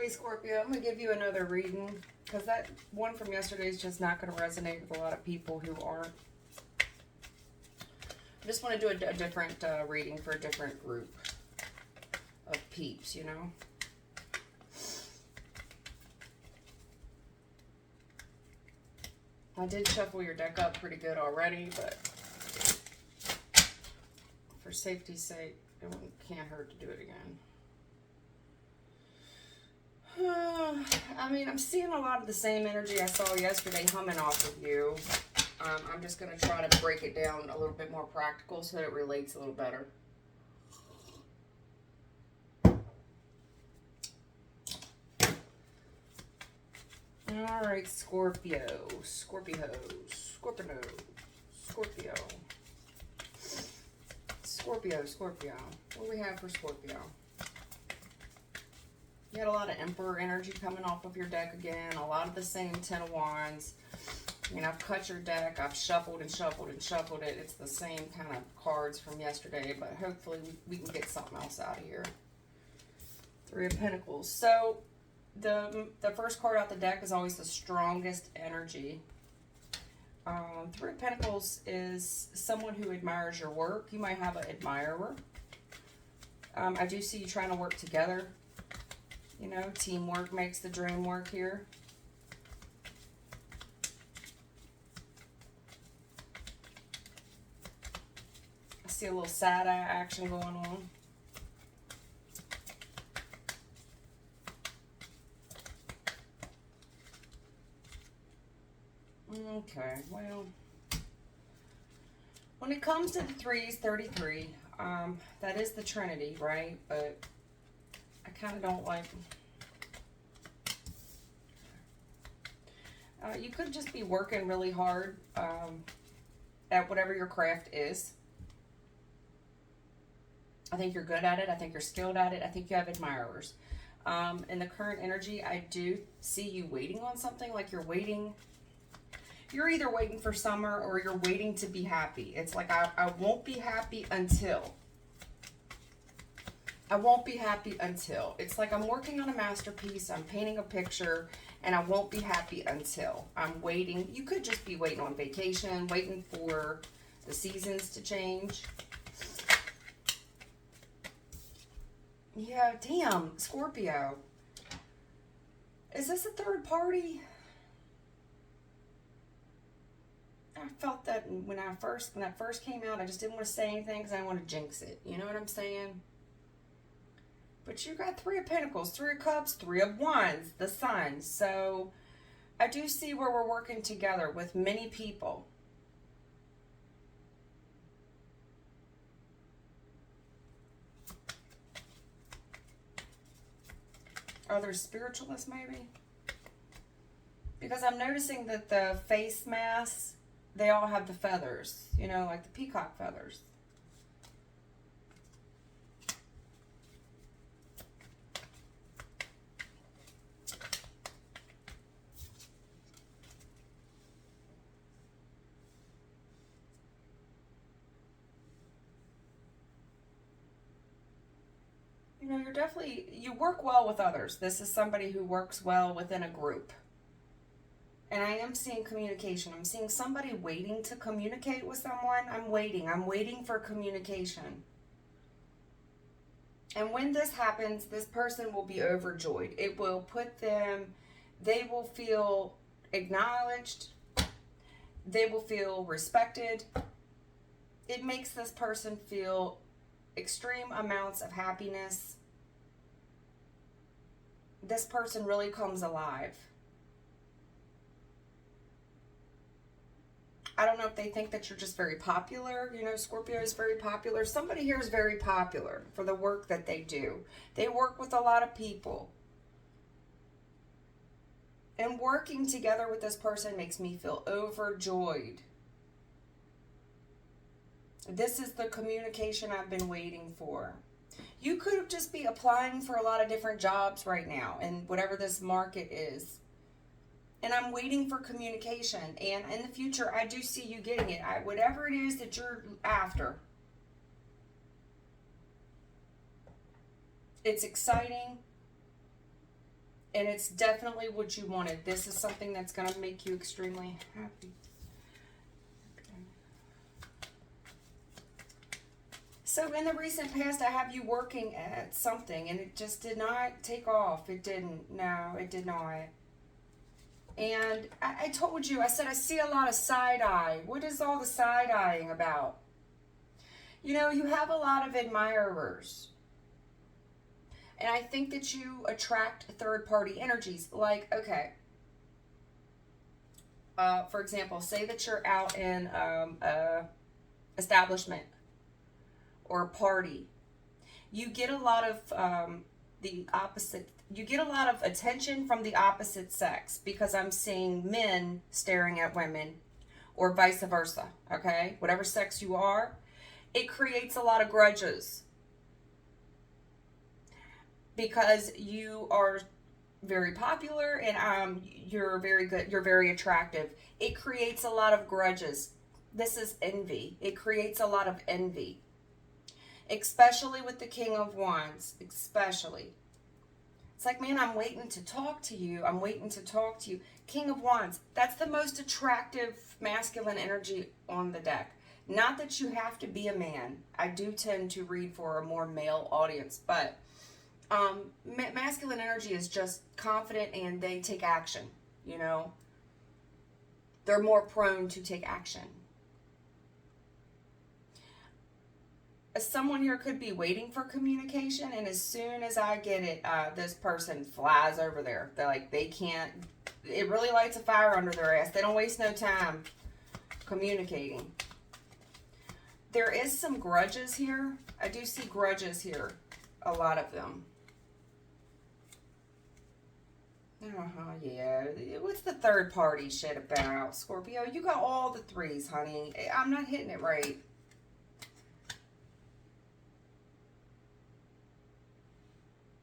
Hey Scorpio, I'm going to give you another reading because that one from yesterday is just not going to resonate with a lot of people who aren't. I just want to do a different reading for a different group of peeps, you know. I did shuffle your deck up pretty good already, but for safety's sake, it can't hurt to do it again. I mean, I'm seeing a lot of the same energy I saw yesterday humming off of you. I'm just going to try to break it down a little bit more practical so that it relates a little better. All right, Scorpio. Scorpio. Scorpio. Scorpio. Scorpio. Scorpio. What do we have for Scorpio? You had a lot of Emperor energy coming off of your deck again. A lot of the same Ten of Wands. I mean, I've cut your deck. I've shuffled and shuffled and shuffled it. It's the same kind of cards from yesterday, but hopefully we can get something else out of here. Three of Pentacles. So the first card out the deck is always the strongest energy. Three of Pentacles is someone who admires your work. You might have an admirer. I do see you trying to work together. You know, teamwork makes the dream work here. I see a little side-eye action going on. Okay, well, when it comes to the threes, 33, that is the Trinity, right? But I kind of don't like... you could just be working really hard at whatever your craft is. I think you're good at it. I think you're skilled at it. I think you have admirers. In the current energy, I do see you waiting on something, like you're waiting... You're either waiting for summer or you're waiting to be happy. It's like, I won't be happy until. I won't be happy until. It's like I'm working on a masterpiece, I'm painting a picture, and I won't be happy until. I'm waiting. You could just be waiting on vacation, waiting for the seasons to change. Yeah, damn, Scorpio. Is this a third party? I felt that when that first came out, I just didn't want to say anything because I didn't want to jinx it. You know what I'm saying? But you got Three of Pentacles, Three of Cups, Three of Wands, the Sun. So I do see where we're working together with many people. Are there spiritualists maybe? Because I'm noticing that the face masks, they all have the feathers, you know, like the peacock feathers. You know, you work well with others. This is somebody who works well within a group. And I am seeing communication. I'm seeing somebody waiting to communicate with someone. I'm waiting for communication. And when this happens, this person will be overjoyed. It will put them, they will feel acknowledged. They will feel respected. It makes this person feel extreme amounts of happiness. This person really comes alive. I don't know if they think that you're just very popular. You know, Scorpio is very popular. Somebody here is very popular for the work that they do. They work with a lot of people. And working together with this person makes me feel overjoyed. This is the communication I've been waiting for. You could just be applying for a lot of different jobs right now in whatever this market is. And I'm waiting for communication. And in the future, I do see you getting it. Whatever it is that you're after. It's exciting. And it's definitely what you wanted. This is something that's going to make you extremely happy. So in the recent past, I have you working at something, and it just did not take off. It didn't. No, it did not. And I told you, I said, I see a lot of side-eye. What is all the side-eyeing about? You know, you have a lot of admirers. And I think that you attract third-party energies. Like, okay, for example, say that you're out in a establishment or a party. You get a lot of the opposite. You get a lot of attention from the opposite sex, because I'm seeing men staring at women, or vice versa, okay? Whatever sex you are, it creates a lot of grudges, because you are very popular and you're very good, you're very attractive. It creates a lot of grudges. This is envy. It creates a lot of envy, especially with the King of Wands, especially. It's like, man, I'm waiting to talk to you. I'm waiting to talk to you. King of Wands, that's the most attractive masculine energy on the deck. Not that you have to be a man. I do tend to read for a more male audience, but masculine energy is just confident and they take action, you know. They're more prone to take action. Someone here could be waiting for communication, and as soon as I get it, this person flies over there. They're like, they can't, it really lights a fire under their ass. They don't waste no time communicating. There is some grudges here. I do see grudges here, a lot of them. Yeah. What's the third party shit about, Scorpio? You got all the threes, honey. I'm not hitting it right.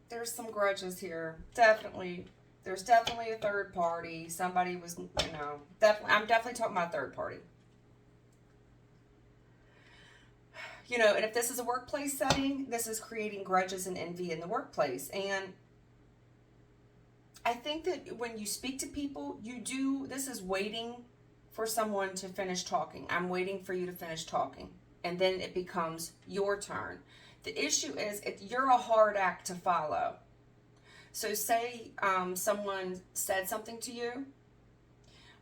There's some grudges here. Definitely. There's definitely a third party. Somebody was, you know, I'm definitely talking about third party. You know, and if this is a workplace setting, this is creating grudges and envy in the workplace. And I think that when you speak to people, this is waiting for someone to finish talking. I'm waiting for you to finish talking. And then it becomes your turn. The issue is, if you're a hard act to follow. So say someone said something to you.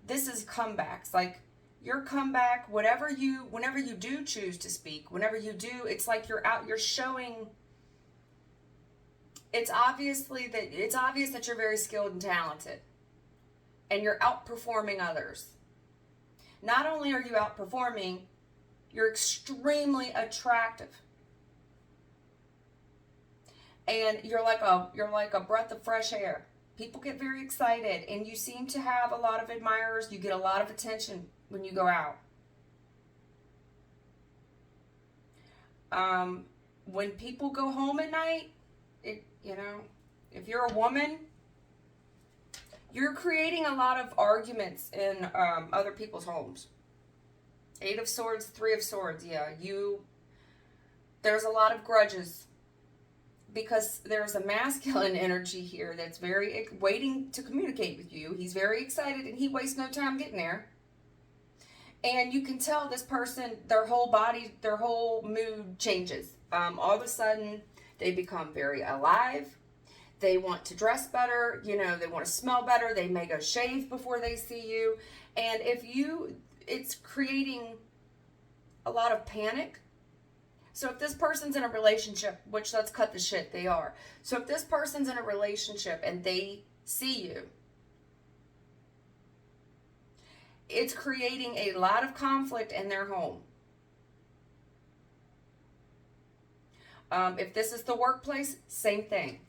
This is comebacks. Like, your comeback, whenever you do choose to speak, whenever you do, it's like you're showing. It's obvious that you're very skilled and talented. And you're outperforming others. Not only are you outperforming, you're extremely attractive. And you're like a breath of fresh air. People get very excited, and you seem to have a lot of admirers. You get a lot of attention when you go out. When people go home at night, if you're a woman, you're creating a lot of arguments in other people's homes. 8 of Swords, 3 of Swords. Yeah, there's a lot of grudges. Because there's a masculine energy here that's very waiting to communicate with you. He's very excited, and he wastes no time getting there. And you can tell this person, their whole body, their whole mood changes. All of a sudden, they become very alive. They want to dress better. You know, they want to smell better. They may go shave before they see you. And it's creating a lot of panic. So if this person's in a relationship, which, let's cut the shit, they are. So if this person's in a relationship and they see you, it's creating a lot of conflict in their home. If this is the workplace, same thing.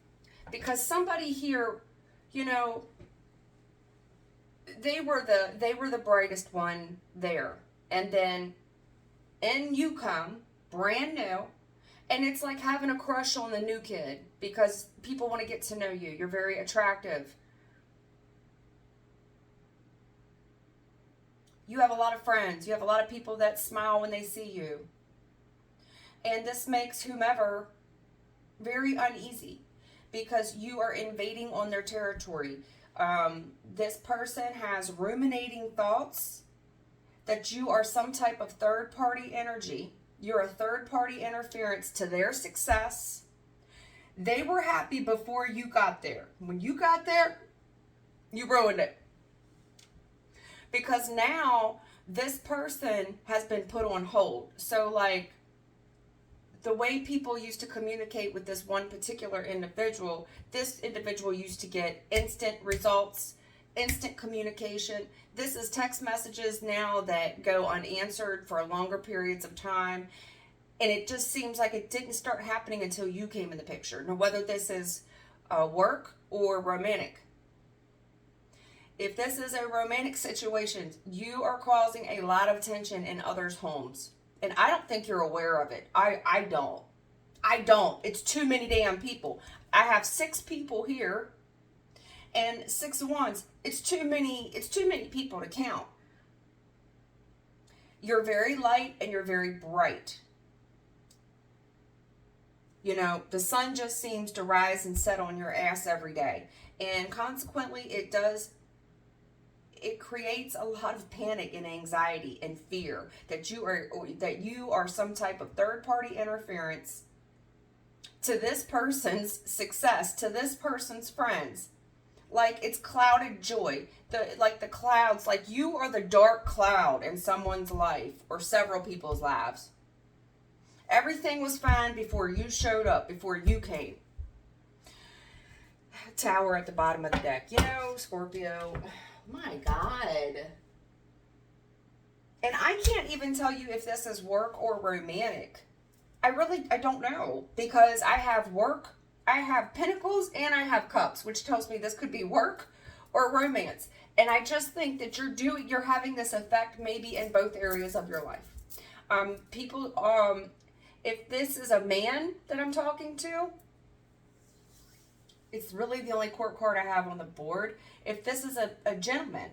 Because somebody here, you know, they were the brightest one there. And then in you come, brand new, and it's like having a crush on the new kid, because people want to get to know you. You're very attractive. You have a lot of friends. You have a lot of people that smile when they see you. And this makes whomever very uneasy. because you are invading on their territory. This person has ruminating thoughts that you are some type of third party energy. You're a third party interference to their success. They were happy before you got there. When you got there, you ruined it. Because now this person has been put on hold. So, like, the way people used to communicate with this one particular individual, this individual used to get instant results, instant communication. This is text messages now that go unanswered for longer periods of time. And it just seems like it didn't start happening until you came in the picture. Now, whether this is work or romantic. If this is a romantic situation, you are causing a lot of tension in others' homes. And I don't think you're aware of it. I don't. I don't. It's too many damn people. I have 6 people here and 6 of wands. It's too many people to count. You're very light and you're very bright. You know, the sun just seems to rise and set on your ass every day. And consequently, it creates a lot of panic and anxiety and fear that you are some type of third party interference to this person's success, to this person's friends. Like, it's clouded joy. The clouds, like you are the dark cloud in someone's life or several people's lives. Everything was fine before you showed up, before you came. Tower at the bottom of the deck. You know, Scorpio, my God. And I can't even tell you if this is work or romantic. I don't know. Because I have work, I have pentacles, and I have cups, which tells me this could be work or romance. And I just think that you're having this effect maybe in both areas of your life. If this is a man that I'm talking to, it's really the only court card I have on the board. If this is a gentleman,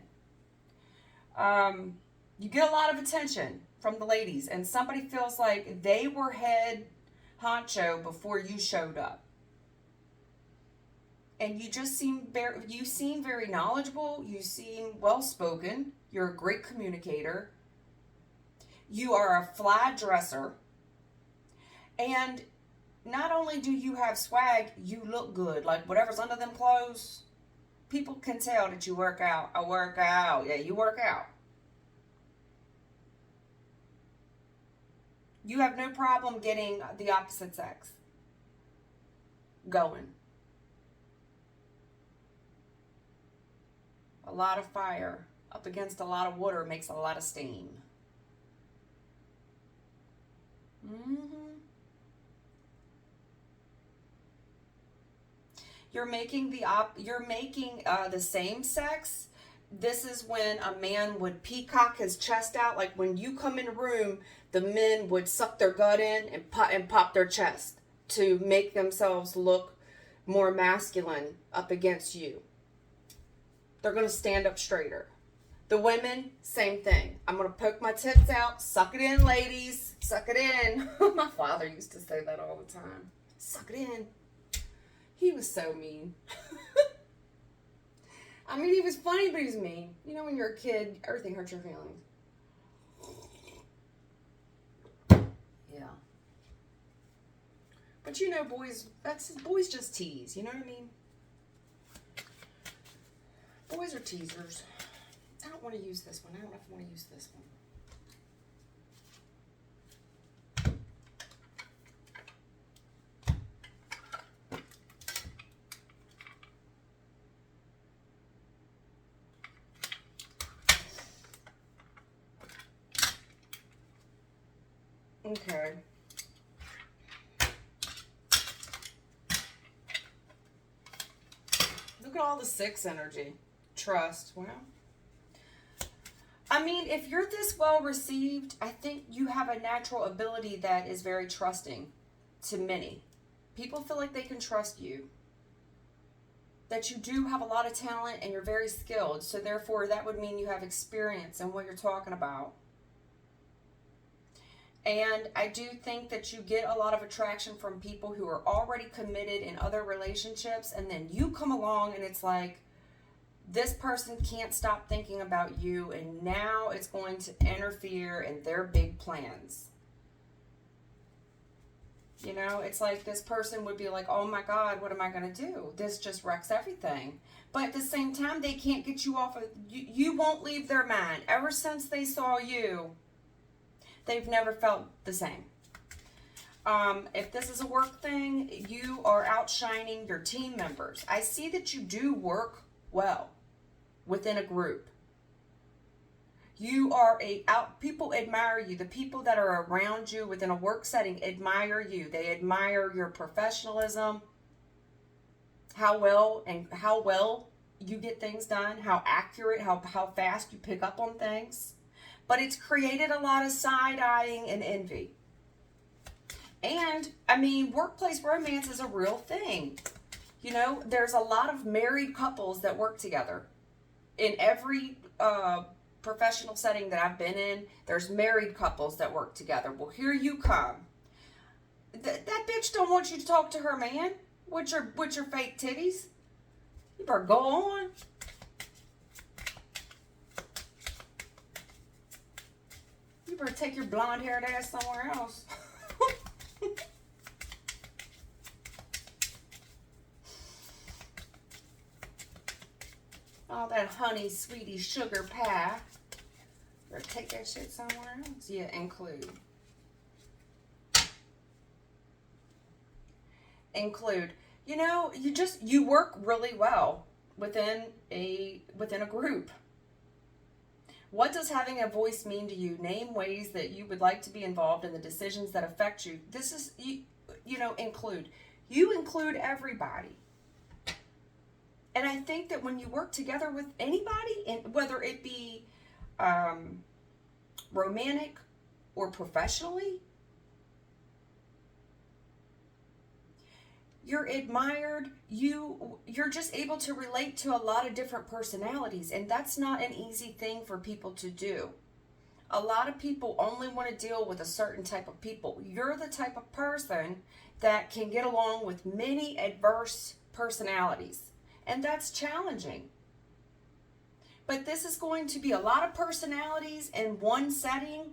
you get a lot of attention from the ladies, and somebody feels like they were head honcho before you showed up. And you just seem very knowledgeable. You seem well-spoken. You're a great communicator. You are a fly dresser. And not only do you have swag, you look good. Like, whatever's under them clothes, people can tell that you work out. I work out. Yeah, you work out. You have no problem getting the opposite sex going. A lot of fire up against a lot of water makes a lot of steam. You're making the same sex. This is when a man would peacock his chest out. Like, when you come in a room, the men would suck their gut in and pop their chest to make themselves look more masculine up against you. They're going to stand up straighter. The women, same thing. I'm going to poke my tits out. Suck it in, ladies. Suck it in. My father used to say that all the time. Suck it in. He was so mean. I mean, he was funny, but he was mean. You know, when you're a kid, everything hurts your feelings. Yeah. But you know, boys just tease. You know what I mean? Boys are teasers. I don't want to use this one. I don't know if I want to use this one. Okay. Look at all the 6 energy. Trust. Well, I mean, if you're this well received, I think you have a natural ability that is very trusting to many. People feel like they can trust you. That you do have a lot of talent and you're very skilled. So therefore, that would mean you have experience in what you're talking about. And I do think that you get a lot of attraction from people who are already committed in other relationships, and then you come along and it's like, this person can't stop thinking about you, and now it's going to interfere in their big plans. You know, it's like this person would be like, oh my God, what am I going to do? This just wrecks everything. But at the same time, they can't get you off of, you won't leave their mind. Ever since they saw you, they've never felt the same. If this is a work thing, you are outshining your team members. I see that you do work well within a group. You are people admire you. The people that are around you within a work setting admire you. They admire your professionalism, how well you get things done, how accurate, how fast you pick up on things. But it's created a lot of side-eyeing and envy. And, I mean, workplace romance is a real thing. You know, there's a lot of married couples that work together. In every professional setting that I've been in, there's married couples that work together. Well, here you come. That bitch don't want you to talk to her man with your fake titties. You better go on. You better take your blonde-haired ass somewhere else. All that honey, sweetie, sugar pie. Better take that shit somewhere else. Yeah, include. You know, you work really well within a group. What does having a voice mean to you? Name ways that you would like to be involved in the decisions that affect you. This is, include. You include everybody. And I think that when you work together with anybody, and whether it be romantic or professionally, you're admired. You're just able to relate to a lot of different personalities, and that's not an easy thing for people to do. A lot of people only want to deal with a certain type of people. You're the type of person that can get along with many adverse personalities. And that's challenging. But this is going to be a lot of personalities in one setting.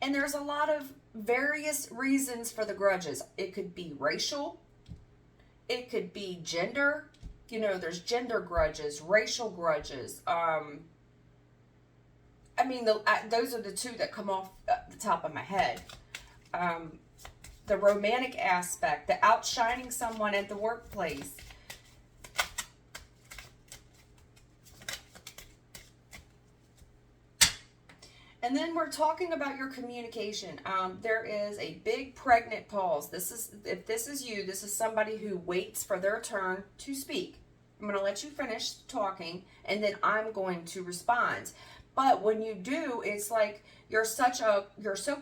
And there's a lot of various reasons for the grudges. It could be racial. It could be gender. You know, there's gender grudges, racial grudges. Those are the two that come off the top of my head. The romantic aspect, the outshining someone at the workplace. And then we're talking about your communication. There is a big pregnant pause. If this is you, this is somebody who waits for their turn to speak. I'm going to let you finish talking, and then I'm going to respond. But when you do, it's like you're so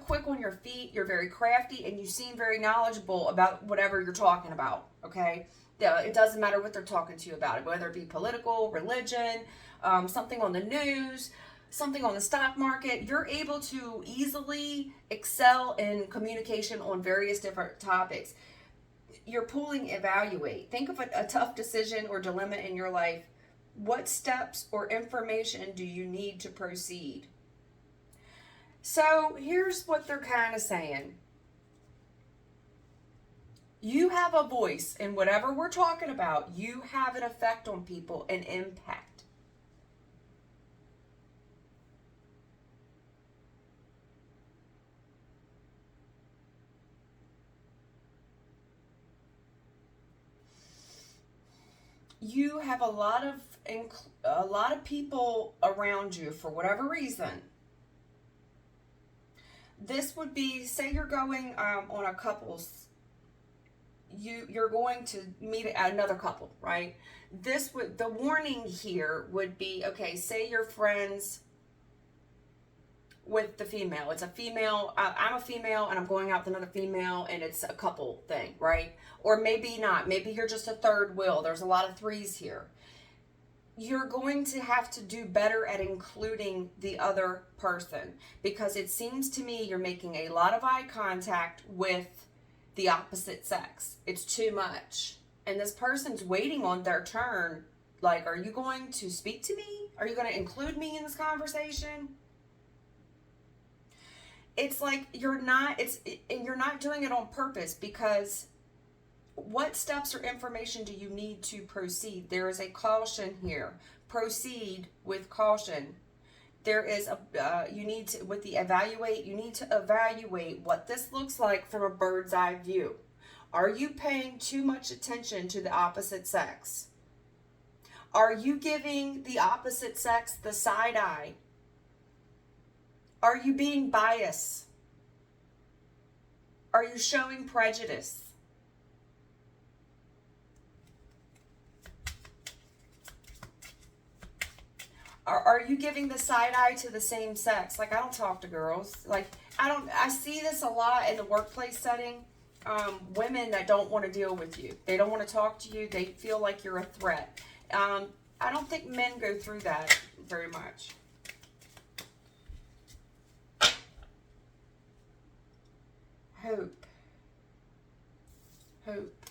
quick on your feet, you're very crafty, and you seem very knowledgeable about whatever you're talking about, okay? It doesn't matter what they're talking to you about, whether it be political, religion, something on the news, something on the stock market. You're able to easily excel in communication on various different topics. You're pulling evaluate. Think of a tough decision or dilemma in your life. What steps or information do you need to proceed? So here's what they're kind of saying. You have a voice in whatever we're talking about. You have an effect on people, an impact. You have a lot of people around you for whatever reason. This would be, say you're going on a couple's, you're going to meet another couple, right? The warning here would be, okay, say you're friends with the female. It's a female, I'm a female and I'm going out with another female, and it's a couple thing, right? Or maybe not. Maybe you're just a third wheel. There's a lot of threes here. you're going to have to do better at including the other person, because it seems to me you're making a lot of eye contact with the opposite sex. It's too much. And this person's waiting on their turn. Like, are you going to speak to me? Are you going to include me in this conversation? It's like you're not doing it on purpose, because what steps or information do you need to proceed? There is a caution here. Proceed with caution. There is you need to evaluate what this looks like from a bird's eye view. Are you paying too much attention to the opposite sex? Are you giving the opposite sex the side eye? Are you being biased? Are you showing prejudice? Are you giving the side eye to the same sex? Like, I don't talk to girls. Like, I see this a lot in the workplace setting. Women that don't want to deal with you. They don't want to talk to you. They feel like you're a threat. I don't think men go through that very much. Hope. Hope.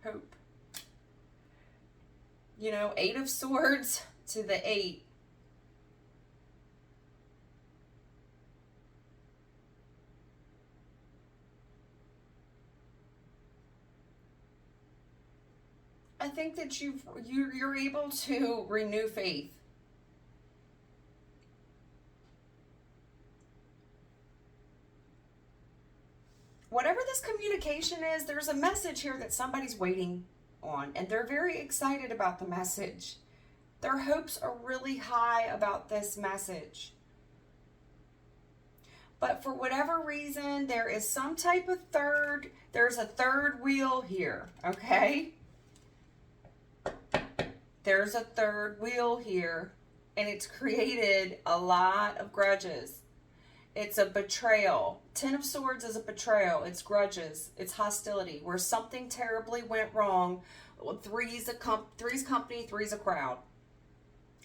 Hope. You know, 8 of Swords to the 8. I think that you're able to renew faith. Whatever this communication is, there's a message here that somebody's waiting on, and they're very excited about the message. Their hopes are really high about this message. But for whatever reason, there is some type of there's a third wheel here, okay? There's a third wheel here, and it's created a lot of grudges. It's a betrayal. 10 of Swords is a betrayal. It's grudges. It's hostility. Where something terribly went wrong. Three's company, three's a crowd.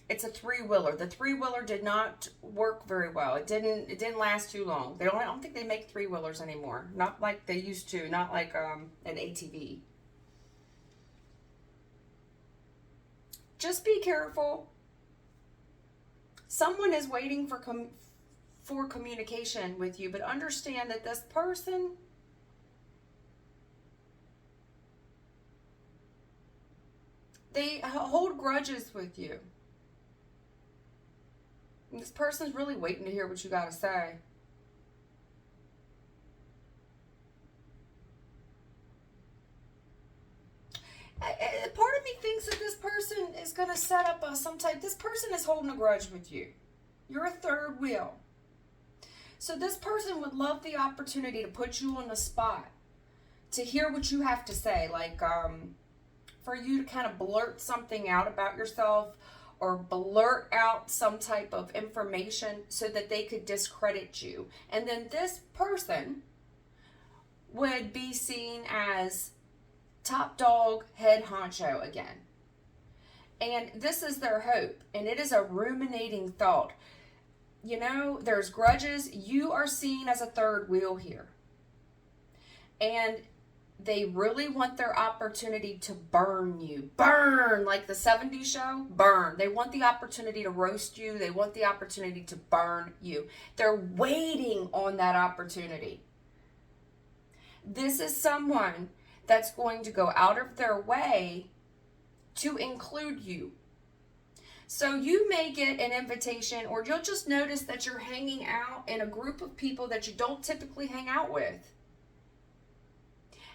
It's a three-wheeler. The three-wheeler did not work very well. It didn't last too long. I don't think they make three-wheelers anymore. Not like they used to. Not like an ATV. Just be careful. Someone is waiting for communication with you, but understand that this person they hold grudges with you. And this person's really waiting to hear what you got to say. Part of me thinks that this person is going to set up this person is holding a grudge with you. You're a third wheel. So this person would love the opportunity to put you on the spot, to hear what you have to say, like for you to kind of blurt something out about yourself, or blurt out some type of information so that they could discredit you. And then this person would be seen as top dog, head honcho again. And this is their hope, and it is a ruminating thought. You know, there's grudges. You are seen as a third wheel here. And they really want their opportunity to burn you. Burn, like the 70s show, burn. They want the opportunity to roast you. They want the opportunity to burn you. They're waiting on that opportunity. This is someone that's going to go out of their way to include you. So you may get an invitation, or you'll just notice that you're hanging out in a group of people that you don't typically hang out with.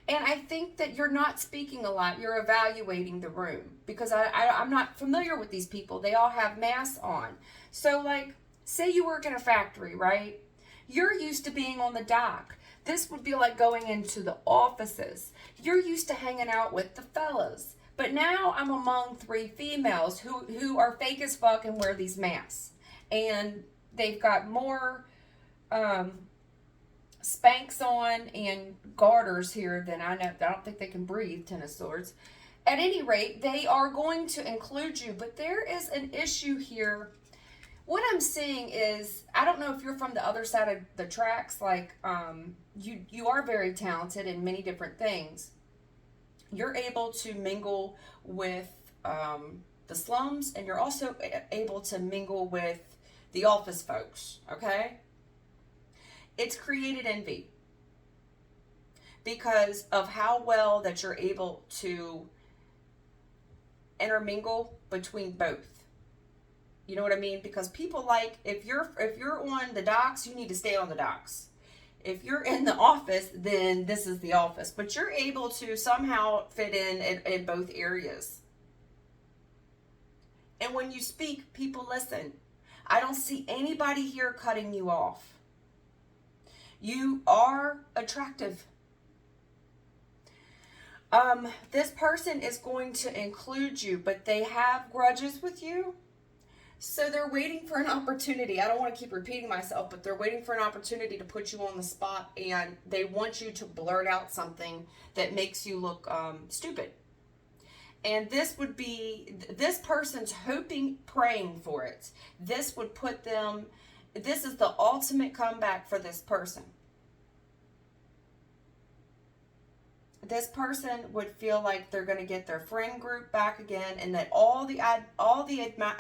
And I think that you're not speaking a lot. You're evaluating the room, because I'm not familiar with these people. They all have masks on. So like, say you work in a factory, right? You're used to being on the dock. This would be like going into the offices. You're used to hanging out with the fellas. But now I'm among 3 females who are fake as fuck and wear these masks. And they've got more Spanx on and garters here than I know. I don't think they can breathe, 10 of Swords. At any rate, they are going to include you, but there is an issue here. What I'm seeing is, I don't know if you're from the other side of the tracks, like, you are very talented in many different things. You're able to mingle with the slums, and you're also able to mingle with the office folks, okay? It's created envy because of how well that you're able to intermingle between both. You know what I mean? Because people like, if you're on the docks, you need to stay on the docks. If you're in the office, then this is the office. But you're able to somehow fit in both areas. And when you speak, people listen. I don't see anybody here cutting you off. You are attractive. This person is going to include you, but they have grudges with you. So they're waiting for an opportunity. I don't want to keep repeating myself, but they're waiting for an opportunity to put you on the spot, and they want you to blurt out something that makes you look stupid. And this would be, this person's hoping, praying for it. This would put them, this is the ultimate comeback for this person. This person would feel like they're going to get their friend group back again, and that all the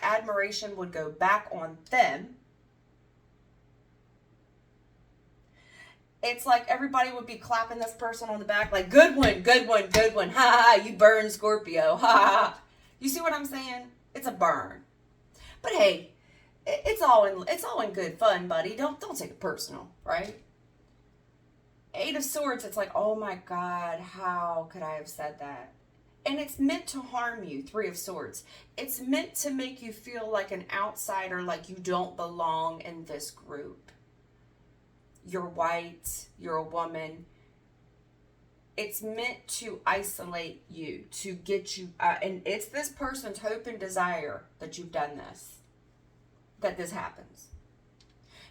admiration would go back on them. It's like everybody would be clapping this person on the back, like, good one, good one, good one. Ha ha, you burn, Scorpio. Ha ha. You see what I'm saying? It's a burn. But hey, it's all in good fun, buddy. Don't take it personal, right? Eight of Swords, it's like, oh my God, how could I have said that? And it's meant to harm you. Three of Swords. It's meant to make you feel like an outsider, like you don't belong in this group. You're white, you're a woman. It's meant to isolate you, to get you, and it's this person's hope and desire that you've done this, that this happens.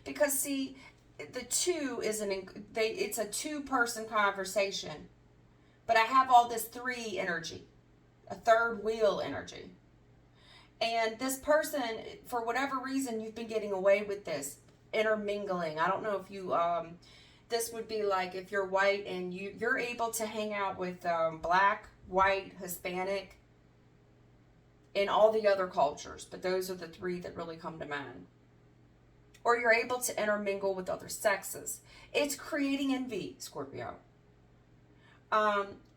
Because see, the two is it's a two-person conversation, but I have all this three energy, a third wheel energy. And this person, for whatever reason, you've been getting away with this intermingling. I don't know if you, this would be like if you're white and you're able to hang out with black, white, Hispanic, and all the other cultures, but those are the three that really come to mind. Or you're able to intermingle with other sexes. It's creating envy, Scorpio.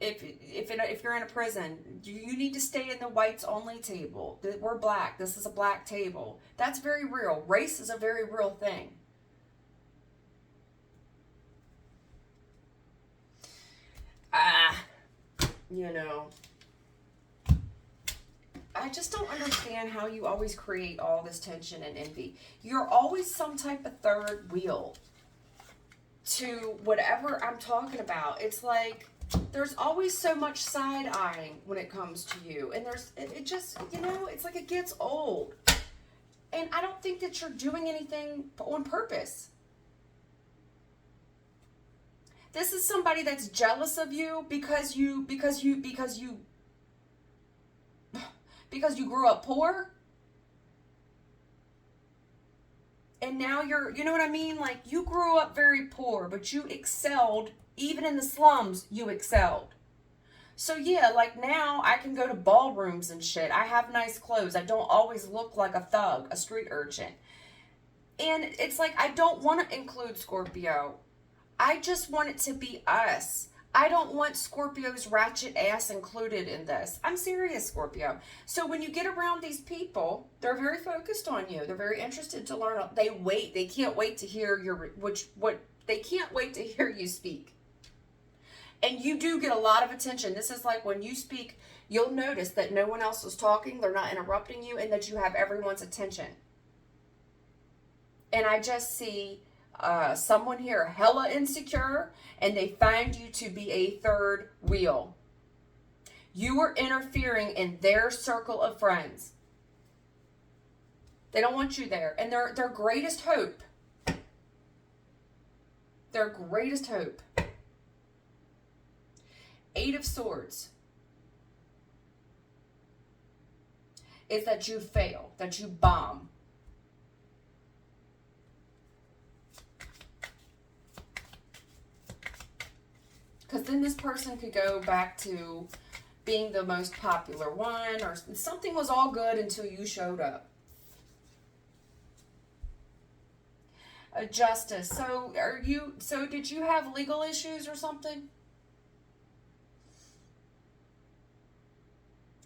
If you're in a prison, you need to stay in the whites only table. We're black. This is a black table. That's very real. Race is a very real thing. You know, I just don't understand how you always create all this tension and envy. You're always some type of third wheel to whatever I'm talking about. It's like there's always so much side-eyeing when it comes to you. And it just, you know, it's like it gets old. And I don't think that you're doing anything on purpose. This is somebody that's jealous of you because you grew up poor. And now you know what I mean? Like, you grew up very poor, but you excelled. Even in the slums, you excelled. So yeah, like now I can go to ballrooms and shit. I have nice clothes. I don't always look like a thug, a street urchin. And it's like, I don't want to include Scorpio. I just want it to be us. I don't want Scorpio's ratchet ass included in this. I'm serious, Scorpio. So when you get around these people, they're very focused on you. They're very interested to learn. They can't wait to hear they can't wait to hear you speak. And you do get a lot of attention. This is like when you speak, you'll notice that no one else is talking, they're not interrupting you, and that you have everyone's attention. And I just see someone here hella insecure, and they find you to be a third wheel. You are interfering in their circle of friends. They don't want you there. And their greatest hope, Eight of Swords. is that you fail, that you bomb. Because then this person could go back to being the most popular one, or something was all good until you showed up. Justice. So did you have legal issues or something?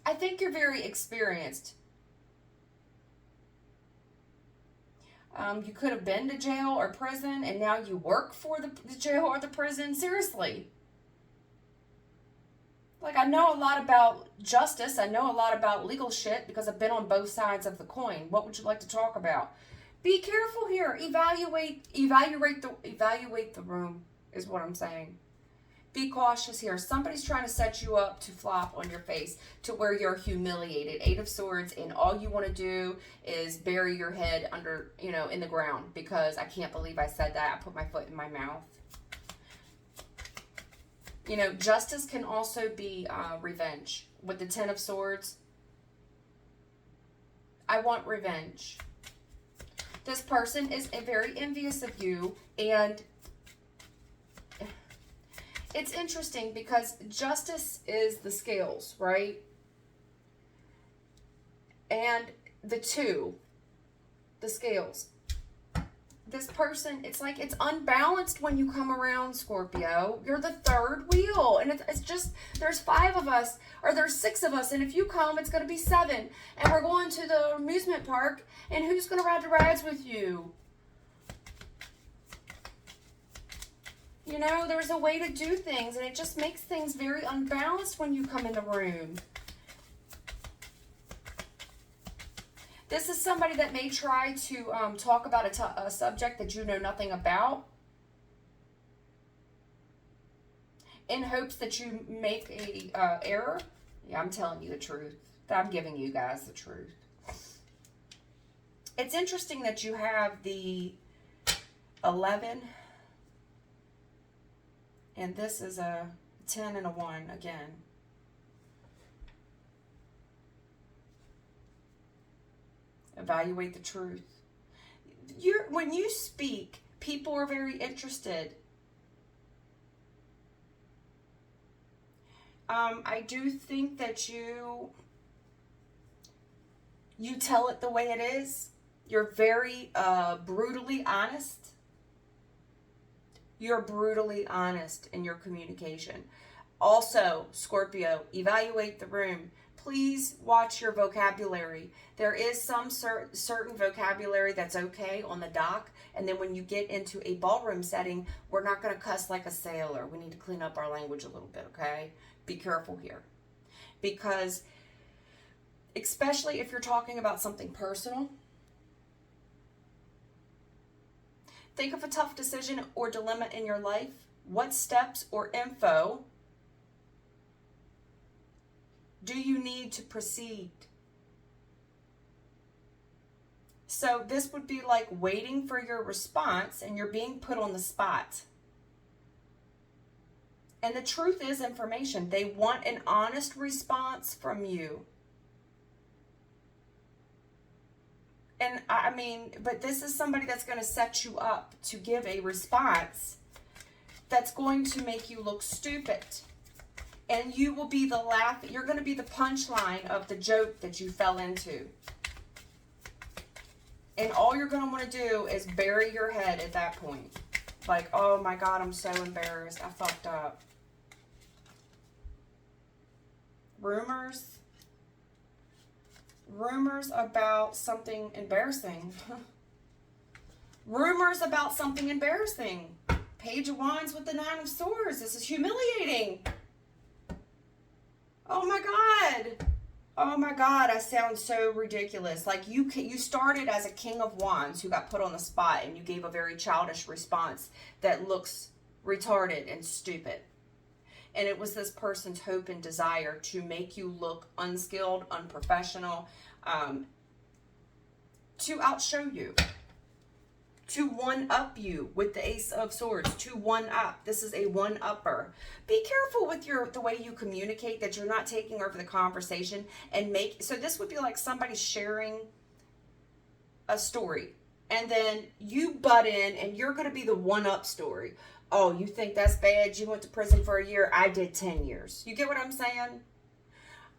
I think you're very experienced. You could have been to jail or prison, and now you work for the jail or the prison. Seriously. Like, I know a lot about justice. I know a lot about legal shit because I've been on both sides of the coin. What would you like to talk about? Be careful here. Evaluate the room is what I'm saying. Be cautious here. Somebody's trying to set you up to flop on your face to where you're humiliated. 8 of Swords, and all you want to do is bury your head under, in the ground, because I can't believe I said that. I put my foot in my mouth. Justice can also be revenge. With the 10 of Swords, I want revenge. This person is very envious of you, and it's interesting because justice is the scales, right? And the 2, the scales. This person, it's like it's unbalanced when you come around, Scorpio. You're the 3rd wheel, and it's just, there's 5 of us, or there's 6 of us, and if you come, it's going to be 7, and we're going to the amusement park, and who's going to ride the rides with you? There's a way to do things, and it just makes things very unbalanced when you come in the room. This is somebody that may try to talk about a subject that you know nothing about, in hopes that you make a error. Yeah, I'm telling you the truth. I'm giving you guys the truth. It's interesting that you have the 11, and this is a 10 and a 1 again. Evaluate the truth. When you speak, people are very interested. I do think that you tell it the way it is. You're very brutally honest. You're brutally honest in your communication. Also, Scorpio, evaluate the room. Please watch your vocabulary. There is some certain vocabulary that's okay on the dock, and then when you get into a ballroom setting, we're not going to cuss like a sailor. We need to clean up our language a little bit, okay? Be careful here. Because, especially if you're talking about something personal, think of a tough decision or dilemma in your life. What steps or info do you need to proceed? So this would be like waiting for your response, and you're being put on the spot. And the truth is information. They want an honest response from you. And but this is somebody that's going to set you up to give a response that's going to make you look stupid. And you will be the you're going to be the punchline of the joke that you fell into. And all you're going to want to do is bury your head at that point. Like, oh my God, I'm so embarrassed. I fucked up. Rumors about something embarrassing. Rumors about something embarrassing. Page of Wands with the 9 of Swords. This is humiliating. Oh my God. Oh my God, I sound so ridiculous. Like you started as a King of Wands who got put on the spot, and you gave a very childish response that looks retarded and stupid. And it was this person's hope and desire to make you look unskilled, unprofessional, to outshow you. to one-up you with the Ace of Swords, to one-up. This is a one-upper. Be careful with the way you communicate, that you're not taking over the conversation and so this would be like somebody sharing a story, and then you butt in and you're going to be the one-up story. Oh, you think that's bad? You went to prison for a year. I did 10 years. You get what I'm saying?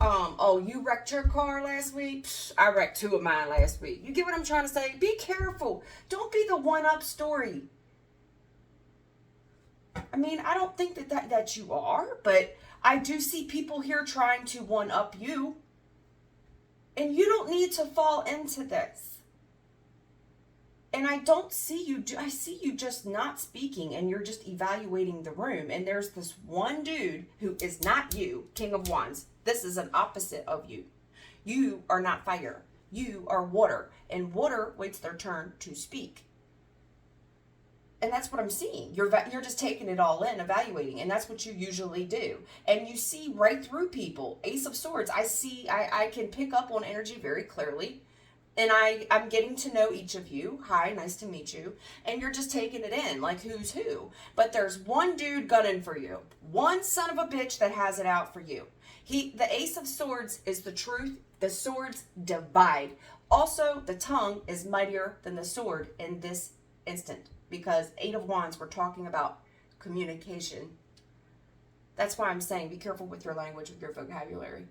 Oh, you wrecked your car last week? Psh, I wrecked 2 of mine last week. You get what I'm trying to say? Be careful. Don't be the one-up story. I mean, I don't think that you are, but I do see people here trying to one-up you. And you don't need to fall into this. And I don't see you, I see you just not speaking, and you're just evaluating the room. And there's this one dude who is not you, King of Wands. This is an opposite of you. You are not fire. You are water. And water waits their turn to speak. And that's what I'm seeing. You're just taking it all in, evaluating. And that's what you usually do. And you see right through people. Ace of Swords. I can pick up on energy very clearly. And I'm getting to know each of you. Hi, nice to meet you. And you're just taking it in, like who's who. But there's one dude gunning for you. One son of a bitch that has it out for you. The Ace of Swords is the truth. The swords divide. Also, the tongue is mightier than the sword in this instant. Because 8 of Wands, we're talking about communication. That's why I'm saying be careful with your language, with your vocabulary.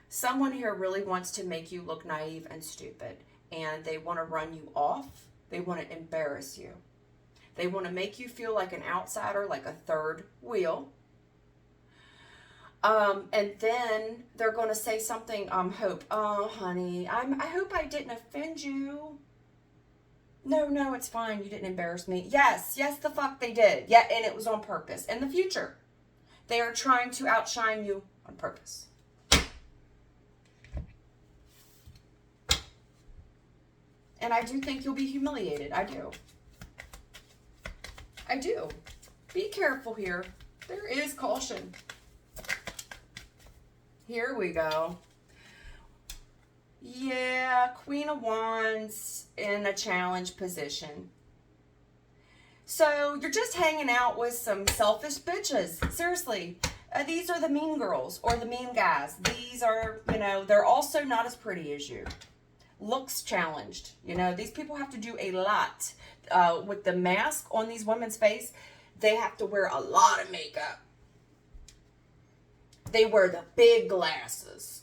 Someone here really wants to make you look naive and stupid, and they want to run you off. They want to embarrass you. They want to make you feel like an outsider, like a third wheel. And then they're going to say something, Hope, oh, honey, I hope I didn't offend you. No, it's fine. You didn't embarrass me. Yes, the fuck they did. Yeah, and it was on purpose. In the future, they are trying to outshine you on purpose. And I do think you'll be humiliated. I do. Be careful here. There is caution. Here we go. Yeah, Queen of Wands in a challenge position. So you're just hanging out with some selfish bitches. Seriously. These are the mean girls or the mean guys. These are, they're also not as pretty as you. Looks challenged. These people have to do a lot. With the mask on these women's face, they have to wear a lot of makeup. They wear the big glasses.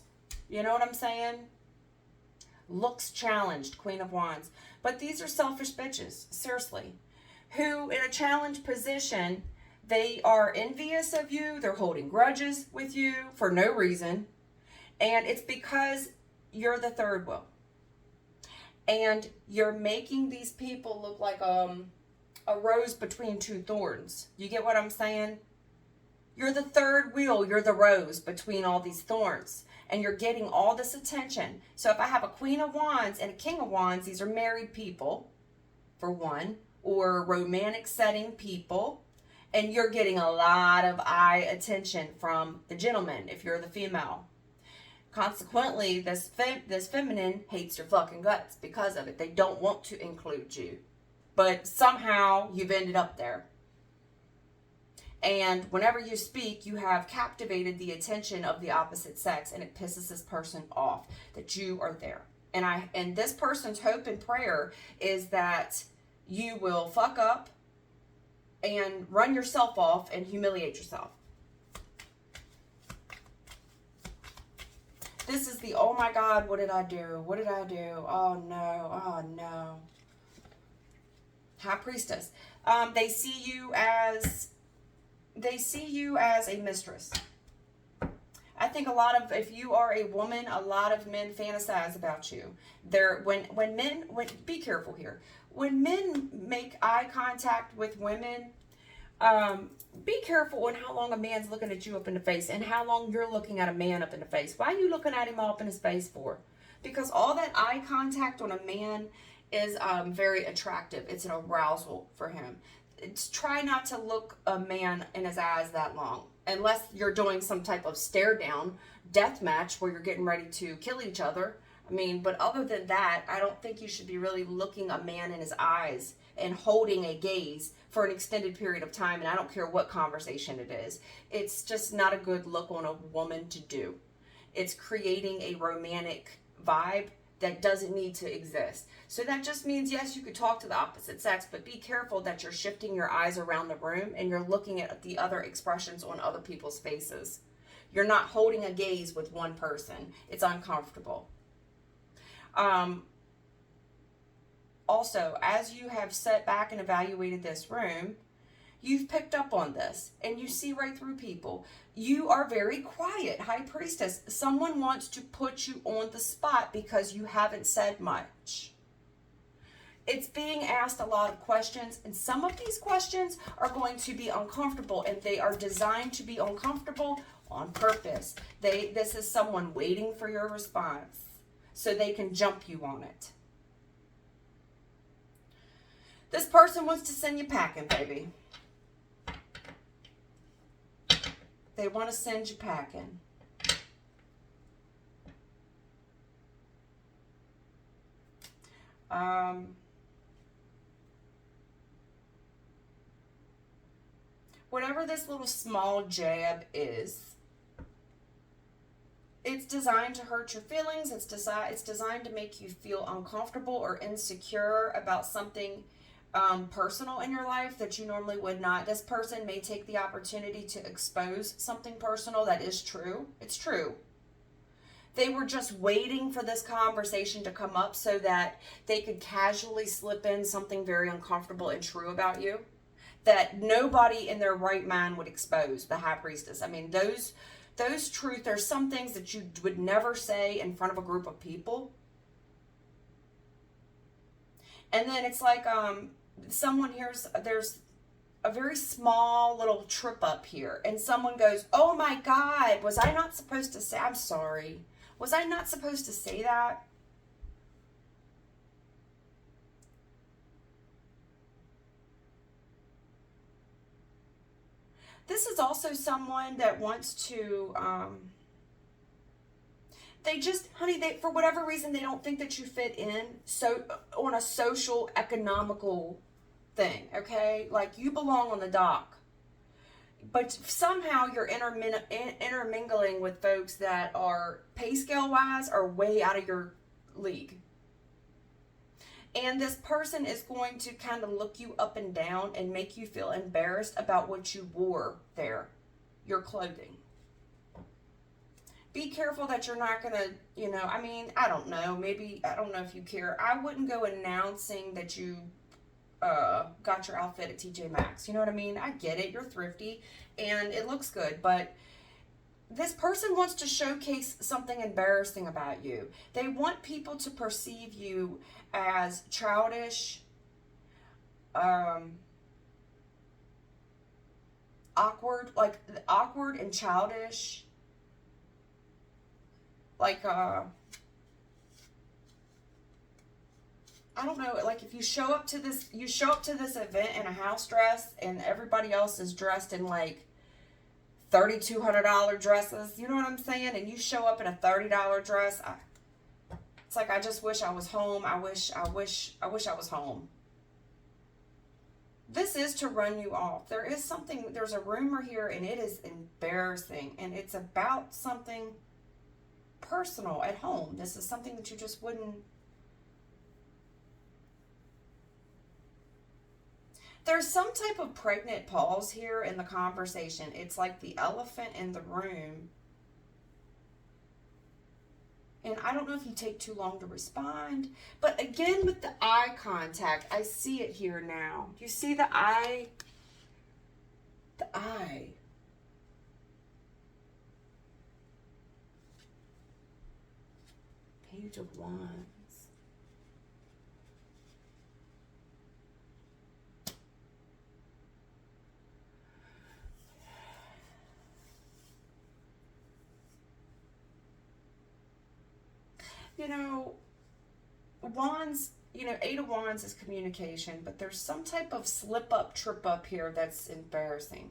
You know what I'm saying? Looks challenged, Queen of Wands. But these are selfish bitches, seriously. Who, in a challenge position, they are envious of you. They're holding grudges with you for no reason. And it's because you're the third wheel. And you're making these people look like a rose between 2 thorns. You get what I'm saying? You're the third wheel. You're the rose between all these thorns. And you're getting all this attention. So if I have a Queen of Wands and a King of Wands, these are married people, for one, or romantic setting people. And you're getting a lot of eye attention from the gentleman if you're the female. Consequently, this feminine hates your fucking guts because of it. They don't want to include you. But somehow you've ended up there. And whenever you speak, you have captivated the attention of the opposite sex, and it pisses this person off that you are there. And this person's hope and prayer is that you will fuck up and run yourself off and humiliate yourself. This is the, oh my God, what did I do? What did I do? Oh no. High Priestess. They see you as a mistress. I think if you are a woman, a lot of men fantasize about you. Be careful here. When men make eye contact with women, be careful on how long a man's looking at you up in the face and how long you're looking at a man up in the face. Why are you looking at him all up in his face for? Because all that eye contact on a man is very attractive. It's an arousal for him. Try not to look a man in his eyes that long. Unless you're doing some type of stare down death match where you're getting ready to kill each other. I mean, but other than that, I don't think you should be really looking a man in his eyes and holding a gaze for an extended period of time. And I don't care what conversation it is. It's just not a good look on a woman to do. It's creating a romantic vibe that doesn't need to exist. So that just means, yes, you could talk to the opposite sex, but be careful that you're shifting your eyes around the room and you're looking at the other expressions on other people's faces. You're not holding a gaze with one person. It's uncomfortable. Also, as you have sat back and evaluated this room, you've picked up on this and you see right through people. You are very quiet, High Priestess. Someone wants to put you on the spot because you haven't said much. It's being asked a lot of questions, and some of these questions are going to be uncomfortable, and they are designed to be uncomfortable on purpose. This is someone waiting for your response so they can jump you on it. This person wants to send you packing, baby. They want to send you packing. Whatever this little small jab is, it's designed to hurt your feelings. It's designed to make you feel uncomfortable or insecure about something personal in your life that you normally would not. This person may take the opportunity to expose something personal that is true. It's true. They were just waiting for this conversation to come up so that they could casually slip in something very uncomfortable and true about you that nobody in their right mind would expose, the High Priestess. I mean, those truth, there's some things that you would never say in front of a group of people. And then it's like someone hears, there's a very small little trip up here, and someone goes, oh my God, was I not supposed to say, I'm sorry, was I not supposed to say that? This is also someone that wants to, they just, honey, for whatever reason, they don't think that you fit in so on a social, economical thing, okay? Like, you belong on the dock. But somehow you're intermingling with folks that are, pay scale-wise, are way out of your league. And this person is going to kind of look you up and down and make you feel embarrassed about what you wore there, your clothing. Be careful that you're not going to, I mean, I don't know. Maybe, I don't know if you care. I wouldn't go announcing that you got your outfit at TJ Maxx. You know what I mean? I get it. You're thrifty and it looks good, but this person wants to showcase something embarrassing about you. They want people to perceive you as childish, awkward and childish. Like, I don't know, like if you show up to this event in a house dress and everybody else is dressed in like $3,200 dresses, you know what I'm saying? And you show up in a $30 dress. It's like, I just wish I was home. I wish I was home. This is to run you off. There's a rumor here, and it is embarrassing, and it's about something personal at home. This is something that you just wouldn't. There's some type of pregnant pause here in the conversation. It's like the elephant in the room. And I don't know if you take too long to respond. But again, with the eye contact, I see it here now. Do you see the eye? The eye. Page of Wands. Wands, Eight of Wands is communication, but there's some type of slip up, trip up here that's embarrassing.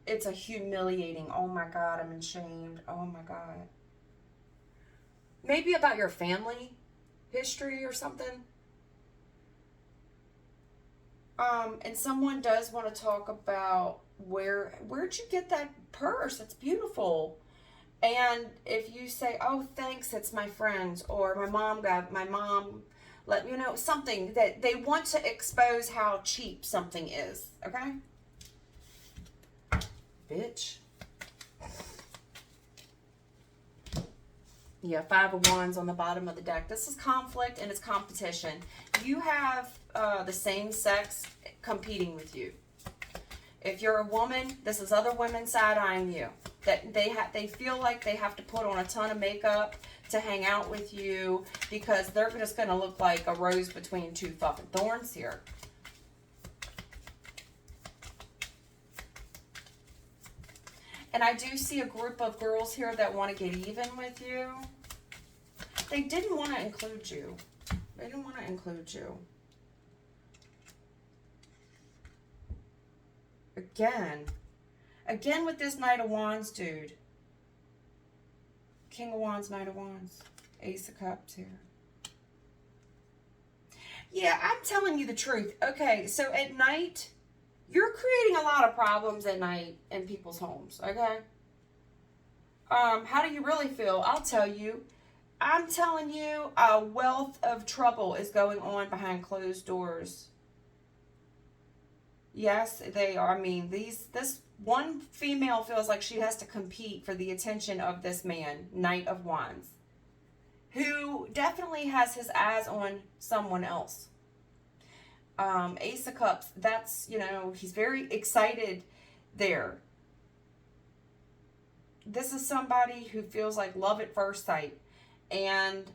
It's a humiliating, oh my God, I'm ashamed, oh my God. Maybe about your family history or something. And someone does want to talk about where'd you get that purse? It's beautiful. And if you say, "Oh, thanks, it's my friends," or my mom let me know something that they want to expose how cheap something is. Okay, bitch. Yeah, Five of Wands on the bottom of the deck. This is conflict and it's competition. You have the same sex competing with you. If you're a woman, this is other women side-eyeing you. That they feel like they have to put on a ton of makeup to hang out with you because they're just going to look like a rose between two fucking thorns here. And I do see a group of girls here that want to get even with you. They didn't want to include you. They didn't want to include you. Again with this Knight of Wands, dude. King of Wands, Knight of Wands. Ace of Cups here. Yeah, I'm telling you the truth. Okay, so at night, you're creating a lot of problems at night in people's homes, okay? How do you really feel? I'll tell you. I'm telling you, a wealth of trouble is going on behind closed doors. Yes, they are. I mean, this one female feels like she has to compete for the attention of this man, Knight of Wands, who definitely has his eyes on someone else. Ace of Cups, that's, he's very excited there. This is somebody who feels like love at first sight. And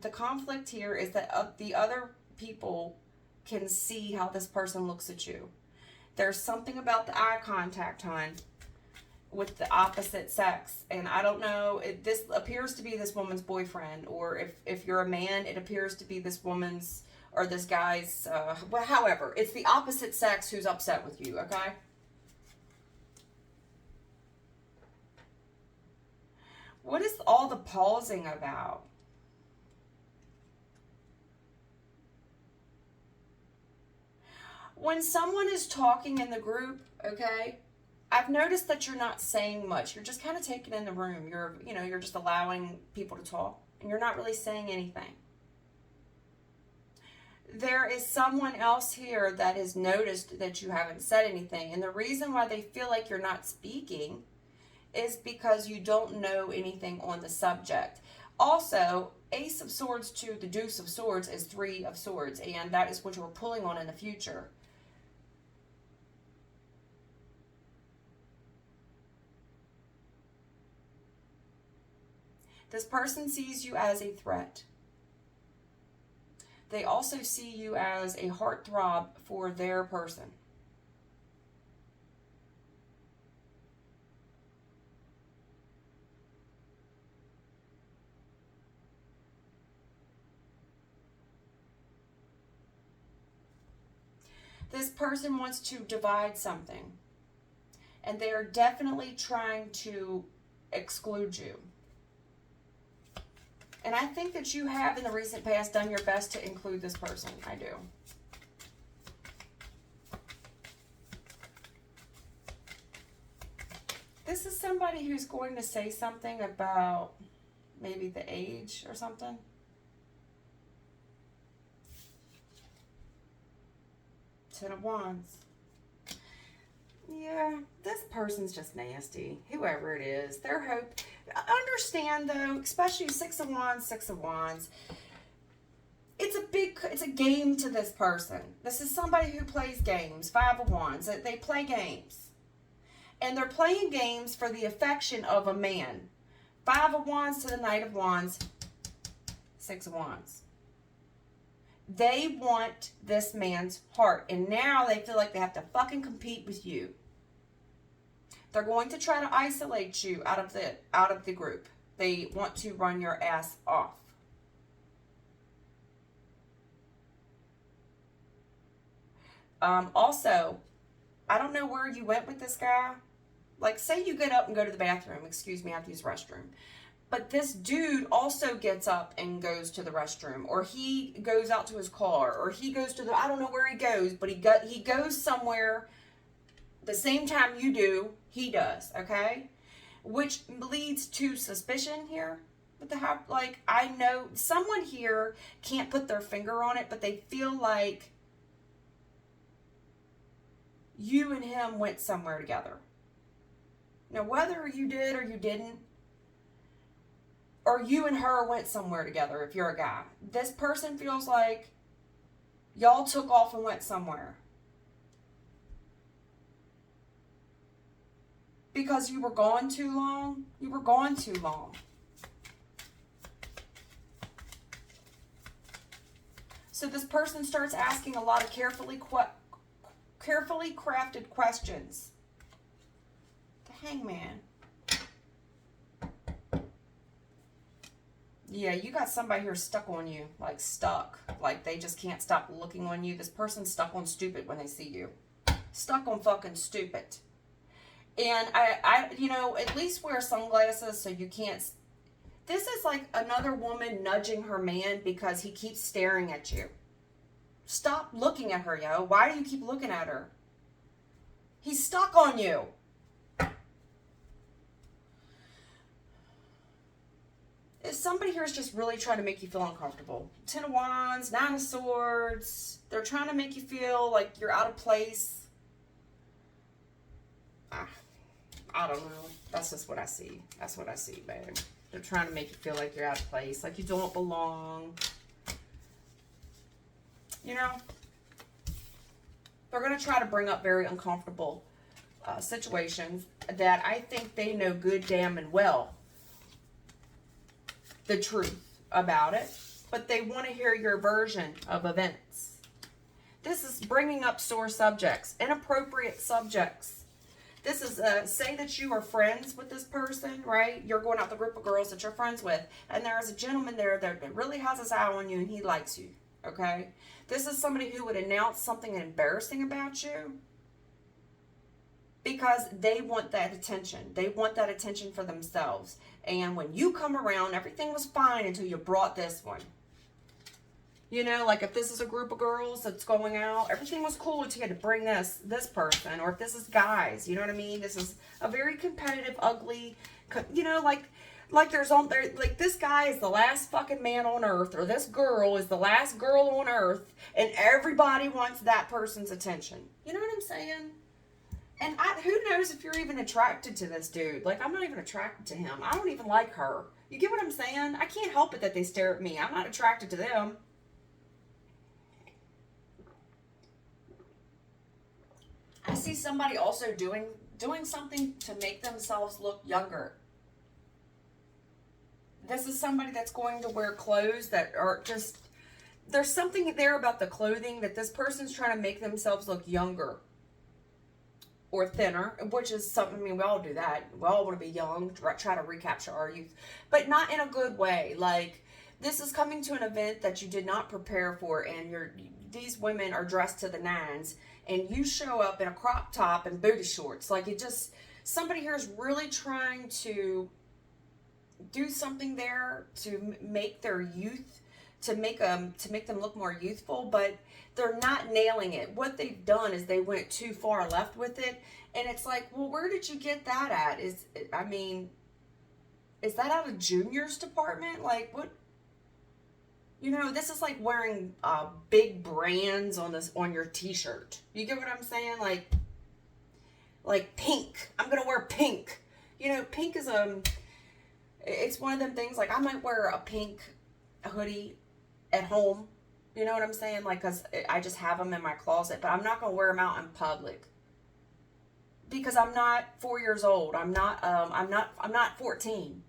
the conflict here is that the other people can see how this person looks at you. There's something about the eye contact, hon, with the opposite sex. And I don't know, this appears to be this woman's boyfriend, or if you're a man, it appears to be this woman's or this guy's, however, it's the opposite sex who's upset with you, okay? What is all the pausing about? When someone is talking in the group, okay, I've noticed that you're not saying much. You're just kind of taking in the room. You're just allowing people to talk, and you're not really saying anything. There is someone else here that has noticed that you haven't said anything, and the reason why they feel like you're not speaking is because you don't know anything on the subject. Also, Ace of Swords to the Deuce of Swords is Three of Swords, and that is what you're pulling on in the future. This person sees you as a threat. They also see you as a heartthrob for their person. This person wants to divide something, and they are definitely trying to exclude you. And I think that you have in the recent past done your best to include this person. I do. This is somebody who's going to say something about maybe the age or something. Ten of Wands. Yeah, this person's just nasty. Whoever it is. Their hope. Understand though, especially Six of Wands, Six of Wands. It's a game to this person. This is somebody who plays games. Five of Wands. They play games. And they're playing games for the affection of a man. Five of Wands to the Knight of Wands. Six of Wands. They want this man's heart. And now they feel like they have to fucking compete with you. They're going to try to isolate you out of the group. They want to run your ass off. Also, I don't know where you went with this guy. Like, say you get up and go to the bathroom. Excuse me, I have to use the restroom. But this dude also gets up and goes to the restroom, or he goes out to his car, or he goes to the, I don't know where he goes, but he goes somewhere the same time you do, he does, okay? Which leads to suspicion here. But like, I know someone here can't put their finger on it, but they feel like you and him went somewhere together. Now, whether you did or you didn't, or you and her went somewhere together if you're a guy, this person feels like y'all took off and went somewhere. Because you were gone too long. You were gone too long. So this person starts asking a lot of carefully crafted questions. The Hangman. Yeah, you got somebody here stuck on you. Like stuck. Like they just can't stop looking on you. This person's stuck on stupid when they see you. Stuck on fucking stupid. And I you know, at least wear sunglasses so you can't. This is like another woman nudging her man because he keeps staring at you. Stop looking at her, yo. Why do you keep looking at her? He's stuck on you. If somebody here is just really trying to make you feel uncomfortable. 10 of Wands, 9 of Swords. They're trying to make you feel like you're out of place. I don't know. That's just what I see. That's what I see, babe. They're trying to make you feel like you're out of place, like you don't belong. You know? They're going to try to bring up very uncomfortable situations that I think they know good, damn, and well the truth about it, but they want to hear your version of events. This is bringing up sore subjects, inappropriate subjects. This is, say that you are friends with this person, right? You're going out with a group of girls that you're friends with, and there's a gentleman there that really has his eye on you, and he likes you, okay? This is somebody who would announce something embarrassing about you because they want that attention. They want that attention for themselves. And when you come around, everything was fine until you brought this one. You know, like if this is a group of girls that's going out, everything was cool until you had to bring this person. Or if this is guys, you know what I mean? This is a very competitive, ugly, you know, like there's on there, like this guy is the last fucking man on earth, or this girl is the last girl on earth, and everybody wants that person's attention. You know what I'm saying? And who knows if you're even attracted to this dude. Like, I'm not even attracted to him. I don't even like her. You get what I'm saying? I can't help it that they stare at me. I'm not attracted to them. I see somebody also doing something to make themselves look younger. This is somebody that's going to wear clothes that are just... There's something there about the clothing that this person's trying to make themselves look younger. Or thinner, which is something, I mean, we all do that. We all want to be young, try to recapture our youth, but not in a good way. Like, this is coming to an event that you did not prepare for, and these women are dressed to the nines, and you show up in a crop top and booty shorts. Like, it just, somebody here is really trying to do something there to make their youth, to make them look more youthful, but they're not nailing it. What they've done is they went too far left with it, and it's like, well, where did you get that at? Is that out of Junior's department? Like, what? You know, this is like wearing big brands on your t-shirt. You get what I'm saying? Like pink. I'm gonna wear pink. You know, pink is it's one of them things. Like, I might wear a pink hoodie at home. You know what I'm saying? Like, because I just have them in my closet, but I'm not going to wear them out in public because I'm not 4 years old. I'm not 14.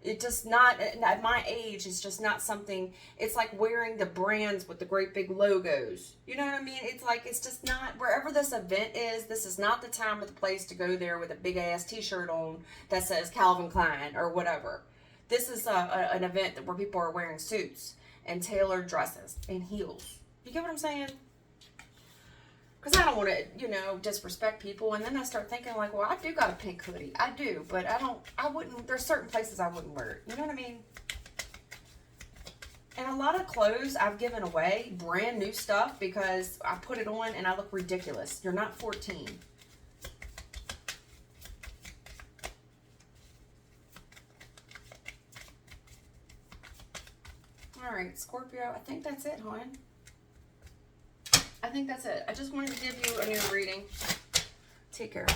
It just not, at my age, it's just not something. It's like wearing the brands with the great big logos. You know what I mean? It's like, it's just not, wherever this event is, this is not the time or the place to go there with a big ass t-shirt on that says Calvin Klein or whatever. This is an event where people are wearing suits and tailored dresses and heels. You get what I'm saying? Because I don't want to, you know, disrespect people. And then I start thinking like, well, I do got a pink hoodie. I do, but I wouldn't, there's certain places I wouldn't wear it. You know what I mean? And a lot of clothes I've given away, brand new stuff, because I put it on and I look ridiculous. You're not 14. All right, Scorpio, I think that's it, hon. I think that's it. I just wanted to give you a new reading. Take care.